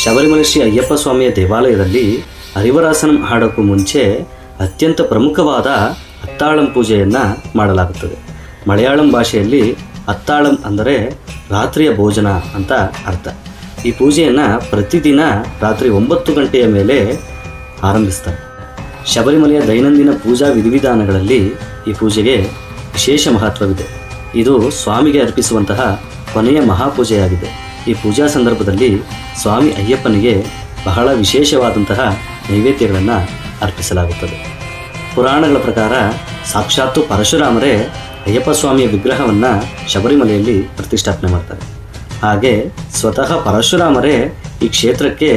ಶಬರಿಮಲೆ ಶ್ರೀ ಅಯ್ಯಪ್ಪ ಸ್ವಾಮಿಯ ದೇವಾಲಯದಲ್ಲಿ ಹರಿವರಾಸನಂ ಹಾಡೋಕ್ಕೂ ಮುಂಚೆ ಅತ್ಯಂತ ಪ್ರಮುಖವಾದ ಅತ್ತಾಳಂ ಪೂಜೆಯನ್ನು ಮಾಡಲಾಗುತ್ತದೆ. ಮಲಯಾಳಂ ಭಾಷೆಯಲ್ಲಿ ಅತ್ತಾಳಂ ಅಂದರೆ ರಾತ್ರಿಯ ಭೋಜನ ಅಂತ ಅರ್ಥ. ಈ ಪೂಜೆಯನ್ನು ಪ್ರತಿದಿನ ರಾತ್ರಿ 9 ಗಂಟೆಯ ಮೇಲೆ ಆರಂಭಿಸ್ತಾರೆ. ಶಬರಿಮಲೆಯ ದೈನಂದಿನ ಪೂಜಾ ವಿಧಿವಿಧಾನಗಳಲ್ಲಿ ಈ ಪೂಜೆಗೆ ವಿಶೇಷ ಮಹತ್ವವಿದೆ. ಇದು ಸ್ವಾಮಿಗೆ ಅರ್ಪಿಸುವಂತಹ ಕೊನೆಯ ಮಹಾಪೂಜೆಯಾಗಿದೆ. ಈ ಪೂಜಾ ಸಂದರ್ಭದಲ್ಲಿ ಸ್ವಾಮಿ ಅಯ್ಯಪ್ಪನಿಗೆ ಬಹಳ ವಿಶೇಷವಾದಂತಹ ನೈವೇದ್ಯಗಳನ್ನು ಅರ್ಪಿಸಲಾಗುತ್ತದೆ. ಪುರಾಣಗಳ ಪ್ರಕಾರ ಸಾಕ್ಷಾತ್ತು ಪರಶುರಾಮರೇ ಅಯ್ಯಪ್ಪ ಸ್ವಾಮಿಯ ವಿಗ್ರಹವನ್ನು ಶಬರಿಮಲೆಯಲ್ಲಿ ಪ್ರತಿಷ್ಠಾಪನೆ ಮಾಡ್ತಾರೆ. ಹಾಗೆ ಸ್ವತಃ ಪರಶುರಾಮರೇ ಈ ಕ್ಷೇತ್ರಕ್ಕೆ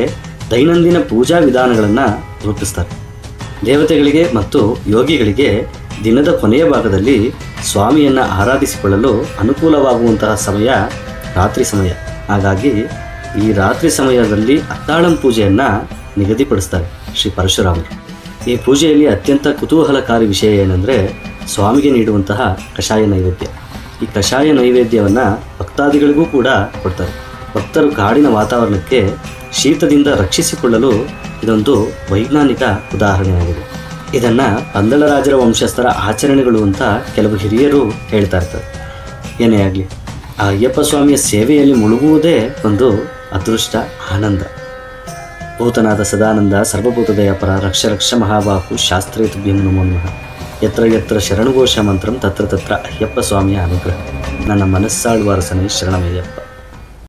ದೈನಂದಿನ ಪೂಜಾ ವಿಧಾನಗಳನ್ನು ರೂಪಿಸ್ತಾರೆ. ದೇವತೆಗಳಿಗೆ ಮತ್ತು ಯೋಗಿಗಳಿಗೆ ದಿನದ ಕೊನೆಯ ಭಾಗದಲ್ಲಿ ಸ್ವಾಮಿಯನ್ನು ಆರಾಧಿಸಿಕೊಳ್ಳಲು ಅನುಕೂಲವಾಗುವಂತಹ ಸಮಯ ರಾತ್ರಿ ಸಮಯ. ಹಾಗಾಗಿ ಈ ರಾತ್ರಿ ಸಮಯದಲ್ಲಿ ಅತ್ತಾಳಂ ಪೂಜೆಯನ್ನು ನಿಗದಿಪಡಿಸ್ತಾರೆ ಶ್ರೀ ಪರಶುರಾಮರು. ಈ ಪೂಜೆಯಲ್ಲಿ ಅತ್ಯಂತ ಕುತೂಹಲಕಾರಿ ವಿಷಯ ಏನೆಂದರೆ ಸ್ವಾಮಿಗೆ ನೀಡುವಂತಹ ಕಷಾಯ ನೈವೇದ್ಯ. ಈ ಕಷಾಯ ನೈವೇದ್ಯವನ್ನು ಭಕ್ತಾದಿಗಳಿಗೂ ಕೂಡ ಕೊಡ್ತಾರೆ. ಭಕ್ತರು ಕಾಡಿನ ವಾತಾವರಣಕ್ಕೆ ಶೀತದಿಂದ ರಕ್ಷಿಸಿಕೊಳ್ಳಲು ಇದೊಂದು ವೈಜ್ಞಾನಿಕ ಉದಾಹರಣೆಯಾಗಿದೆ. ಇದನ್ನು ಪಂದಳರಾಜರ ವಂಶಸ್ಥರ ಆಚರಣೆಗಳು ಅಂತ ಕೆಲವು ಹಿರಿಯರು ಹೇಳ್ತಾ ಇರ್ತಾರೆ. ಏನೇ ಆಗಲಿ, ಆ ಅಯ್ಯಪ್ಪ ಸ್ವಾಮಿಯ ಸೇವೆಯಲ್ಲಿ ಮುಳುಗುವುದೇ ಒಂದು ಅದೃಷ್ಟ, ಆನಂದ. ಭೂತನಾದ ಸದಾನಂದ ಸರ್ವಭೂತದಯಪರ ರಕ್ಷ ರಕ್ಷ ಮಹಾಬಾಹು ಶಾಸ್ತ್ರೇ ತುಭ್ಯಂ ನಮೋ ನಮಃ. ಯತ್ರ ಯತ್ರ ಶರಣಘೋಷ ಮಂತ್ರಂ ತತ್ರ ತತ್ರ ಅಯ್ಯಪ್ಪ ಸ್ವಾಮಿಯ ಅನುಗ್ರಹ. ನನ್ನ ಮನಸ್ಸಾಳುವ ಅರಸನೇ ಶರಣಮಯ್ಯಪ್ಪ.